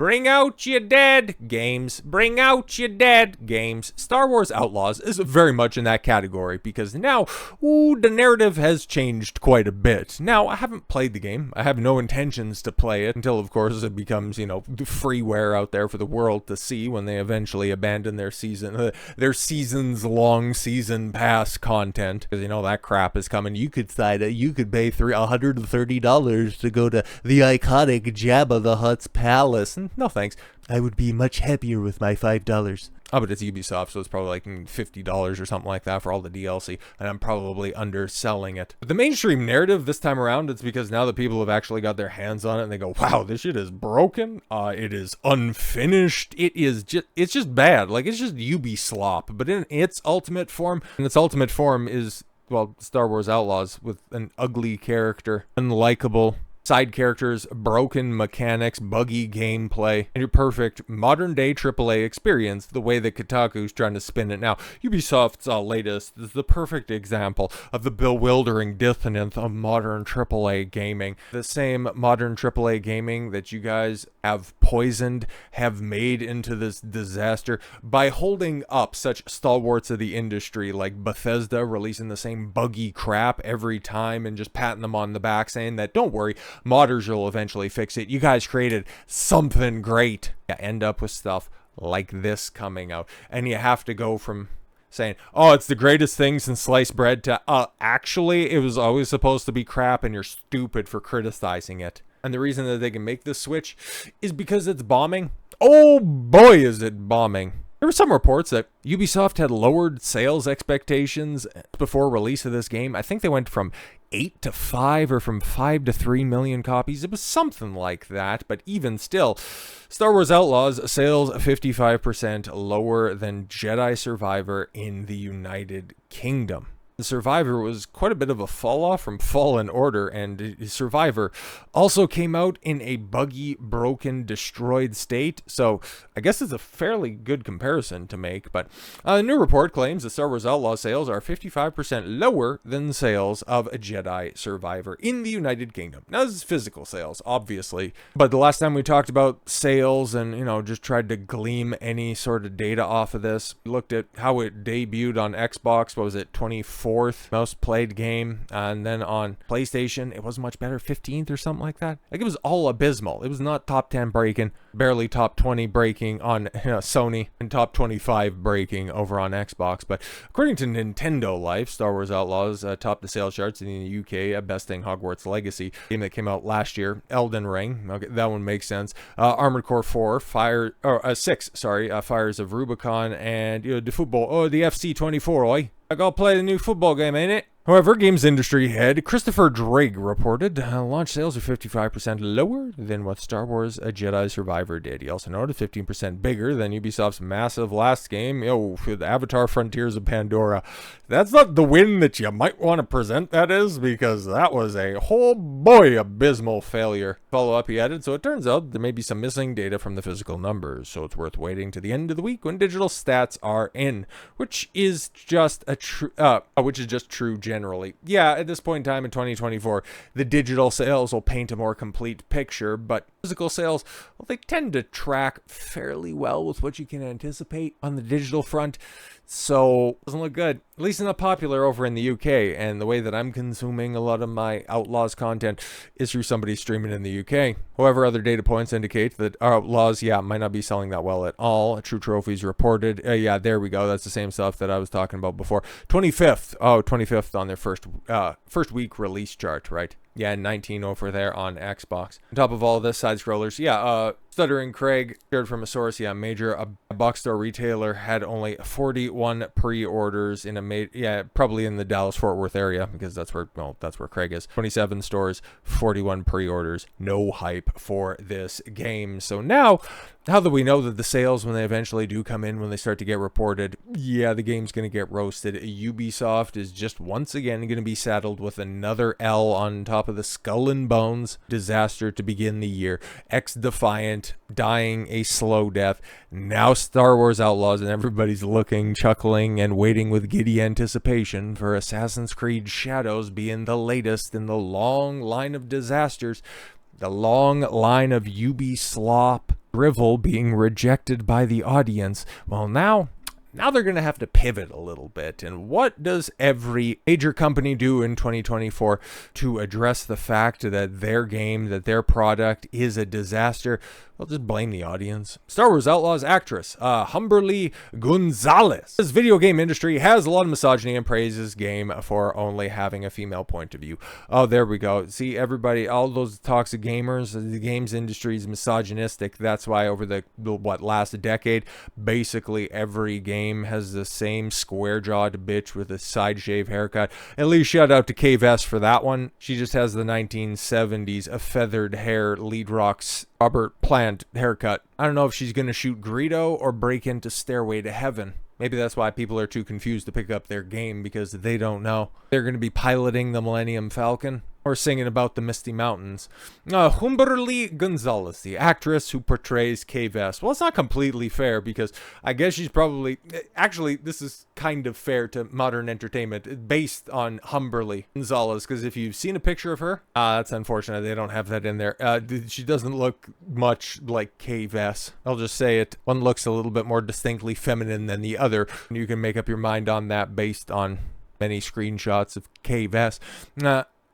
Bring out your dead games. Bring out your dead games. Star Wars Outlaws is very much in that category because now, the narrative has changed quite a bit. Now, I haven't played the game. I have no intentions to play it until, of course, it becomes, freeware out there for the world to see when they eventually abandon their seasons-long season pass content. Because, that crap is coming. You could pay $130 to go to the iconic Jabba the Hutt's palace. No thanks. I would be much happier with my $5. Oh, but it's Ubisoft, so it's probably like $50 or something like that for all the DLC, and I'm probably underselling it. But the mainstream narrative this time around, it's because now that people have actually got their hands on it and they go, wow, this shit is broken, it is unfinished, it's just bad. Like, it's just Ubi slop, but in its ultimate form, and its ultimate form is, well, Star Wars Outlaws with an ugly character, unlikable side characters, broken mechanics, buggy gameplay, and your perfect modern-day AAA experience, the way that Kotaku's trying to spin it now. Ubisoft's latest is the perfect example of the bewildering dissonance of modern AAA gaming. The same modern AAA gaming that you guys have poisoned, have made into this disaster by holding up such stalwarts of the industry like Bethesda, releasing the same buggy crap every time and just patting them on the back saying that, don't worry, modders will eventually fix it. You guys created something great. You end up with stuff like this coming out. And you have to go from saying, oh, it's the greatest thing since sliced bread to, actually, it was always supposed to be crap and you're stupid for criticizing it. And the reason that they can make this switch is because it's bombing. Oh boy, is it bombing. There were some reports that Ubisoft had lowered sales expectations before release of this game. I think they went from 8 to 5 or from 5 to 3 million copies. It was something like that, but even still, Star Wars Outlaws sales 55% lower than Jedi Survivor in the United Kingdom. The Survivor was quite a bit of a fall off from Fallen Order, and Survivor also came out in a buggy, broken, destroyed state, so I guess it's a fairly good comparison to make, but a new report claims that Star Wars Outlaw sales are 55% lower than sales of a Jedi Survivor in the United Kingdom. Now, this is physical sales, obviously, but the last time we talked about sales and, just tried to glean any sort of data off of this, we looked at how it debuted on Xbox, what was it, 24th most played game, and then on PlayStation it wasn't much better, 15th or something like that. Like, it was all abysmal. It was not top 10 breaking, barely top 20 breaking on Sony, and top 25 breaking over on Xbox. But according to Nintendo Life, Star Wars Outlaws topped the sales charts in the UK, besting Hogwarts Legacy, game that came out last year. Elden Ring, okay, that one makes sense. Armored Core 4, 6, Fires of Rubicon, and the FC24, oi. I gotta play the new football game, ain't it? However, games industry head Christopher Drake reported launch sales are 55% lower than what Star Wars A Jedi Survivor did. He also noted 15% bigger than Ubisoft's massive last game, with Avatar Frontiers of Pandora. That's not the win that you might want to present that is, because that was a abysmal failure. Follow up, he added, so it turns out there may be some missing data from the physical numbers, so it's worth waiting to the end of the week when digital stats are in, which is just true generally. Yeah, at this point in time in 2024, the digital sales will paint a more complete picture, but physical sales, well, they tend to track fairly well with what you can anticipate on the digital front, so it doesn't look good. At least not popular over in the UK, and the way that I'm consuming a lot of my Outlaws content is through somebody streaming in the UK. However, other data points indicate that Outlaws, might not be selling that well at all. True Trophies reported, there we go, that's the same stuff that I was talking about before. 25th on their first week release chart, right? Yeah, 19 over there on Xbox. On top of all this, side-scrollers, Stuttering Craig shared from a source, major box store retailer had only 41 pre-orders in probably in the Dallas-Fort Worth area, because that's where Craig is. 27 stores, 41 pre-orders, no hype for this game. So now that we know that the sales, when they eventually do come in, when they start to get reported, the game's going to get roasted. Ubisoft is just once again going to be saddled with another L on top of the Skull and Bones disaster to begin the year. X-Defiant dying a slow death. Now Star Wars Outlaws, and everybody's looking, chuckling, and waiting with giddy anticipation for Assassin's Creed Shadows being the latest in the long line of disasters. The long line of Ubisoft drivel being rejected by the audience. Well, now they're going to have to pivot a little bit. And what does every major company do in 2024 to address the fact that their game, that their product is a disaster? Well, just blame the audience. Star Wars Outlaws actress, Humberly Gonzalez. This video game industry has a lot of misogyny and praises game for only having a female point of view. Oh, there we go. See, everybody, all those toxic gamers, the games industry is misogynistic. That's why over the last decade, basically every game has the same square-jawed bitch with a side shave haircut. At least shout out to Kay Vess for that one. She just has the 1970s a feathered hair lead rocks Robert Plant haircut. I don't know if she's going to shoot Greedo or break into Stairway to Heaven. Maybe that's why people are too confused to pick up their game, because they don't know. They're going to be piloting the Millennium Falcon or singing about the Misty Mountains. Humberly Gonzalez, the actress who portrays Kay Vess. Well, it's not completely fair, because I guess she's probably... Actually, this is kind of fair to modern entertainment, based on Humberly Gonzalez, because if you've seen a picture of her, that's unfortunate. They don't have that in there. She doesn't look much like Kay Vess. I'll just say it. One looks a little bit more distinctly feminine than the other. You can make up your mind on that based on many screenshots of Kay Vess.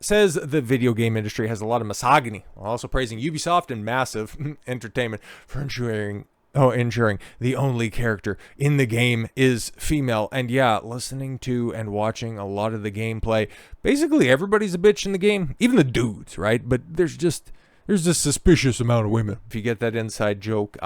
Says the video game industry has a lot of misogyny, while also praising Ubisoft and Massive Entertainment for ensuring the only character in the game is female. And yeah, listening to and watching a lot of the gameplay, basically everybody's a bitch in the game, even the dudes, right? But there's this suspicious amount of women. If you get that inside joke,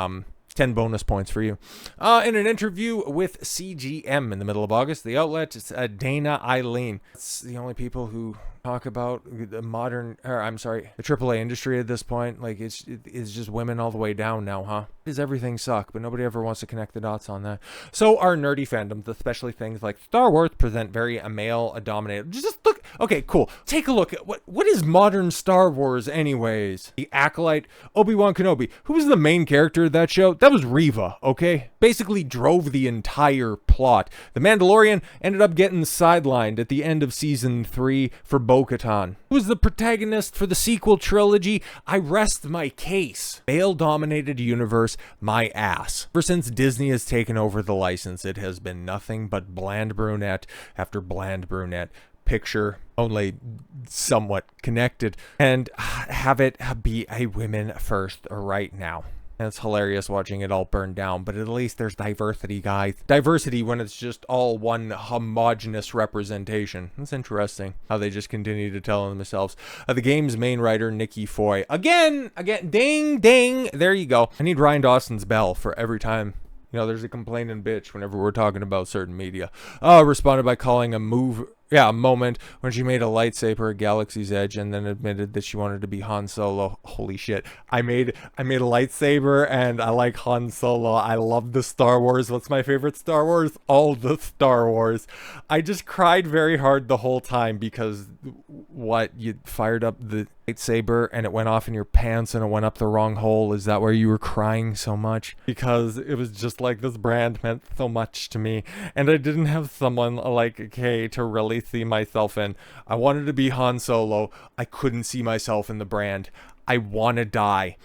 10 bonus points for you. In an interview with CGM in the middle of August, the outlet, Dana Eileen. It's the only people who talk about the AAA industry at this point. Like, it's just women all the way down now, huh? Does everything suck? But nobody ever wants to connect the dots on that. So our nerdy fandoms, especially things like Star Wars, present very male-dominated. Just look. Okay, cool. Take a look at what is modern Star Wars, anyways. The Acolyte, Obi-Wan Kenobi. Who was the main character of that show? That was Reva, okay? Basically drove the entire plot. The Mandalorian ended up getting sidelined at the end of season 3 for Bo-Katan. Who was the protagonist for the sequel trilogy? I rest my case. Male-dominated universe, my ass. Ever since Disney has taken over the license, it has been nothing but bland brunette after bland brunette. Picture only somewhat connected, and have it be a women first right now. And it's hilarious watching it all burn down, but at least there's diversity, guys. Diversity when it's just all one homogenous representation. It's interesting how they just continue to tell themselves. The game's main writer, Nikki Foy. Again, ding, ding. There you go. I need Ryan Dawson's bell for every time. You know, there's a complaining bitch whenever we're talking about certain media. Responded by calling a moment when she made a lightsaber at Galaxy's Edge and then admitted that she wanted to be Han Solo. Holy shit. I made a lightsaber and I like Han Solo. I love the Star Wars. What's my favorite Star Wars? All the Star Wars. I just cried very hard the whole time because you fired up the lightsaber and it went off in your pants and it went up the wrong hole. Is that where you were crying so much? Because it was just like this brand meant so much to me and I didn't have someone like Kay to really see myself in. I wanted to be Han Solo. I couldn't see myself in the brand. I want to die.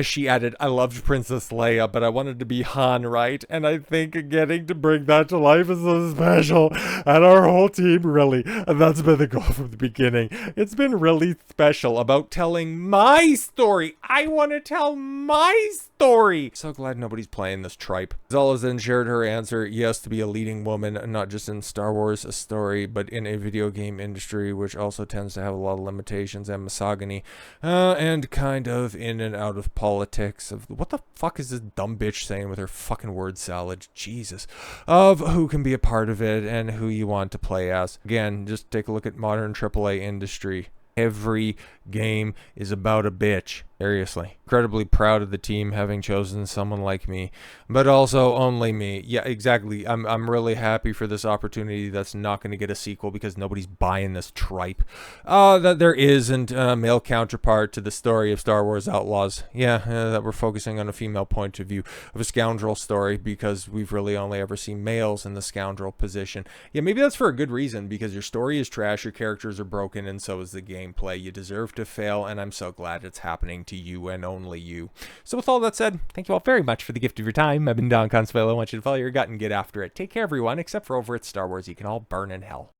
She added, I loved Princess Leia, but I wanted to be Han, right? And I think getting to bring that to life is so special. And our whole team, really. And that's been the goal from the beginning. It's been really special about telling my story. I want to tell my story. So glad nobody's playing this tripe. Gonzalez then shared her answer, yes, to be a leading woman, not just in Star Wars story, but in a video game industry, which also tends to have a lot of limitations and misogyny, and kind of in and out of politics of what the fuck is this dumb bitch saying with her fucking word salad? Jesus. Of who can be a part of it and who you want to play as. Again, just take a look at modern AAA industry. Every game is about a bitch. Seriously. Incredibly proud of the team having chosen someone like me, but also only me. Yeah, exactly. I'm really happy for this opportunity that's not going to get a sequel because nobody's buying this tripe. That there isn't a male counterpart to the story of Star Wars Outlaws. That we're focusing on a female point of view of a scoundrel story because we've really only ever seen males in the scoundrel position. Yeah, maybe that's for a good reason because your story is trash, your characters are broken, and so is the gameplay. You deserve to fail, and I'm so glad it's happening belonging to you and only you. So with all that said, thank you all very much for the gift of your time. I've been Don Consuelo. I want you to follow your gut and get after it. Take care, everyone, except for over at Star Wars. You can all burn in hell.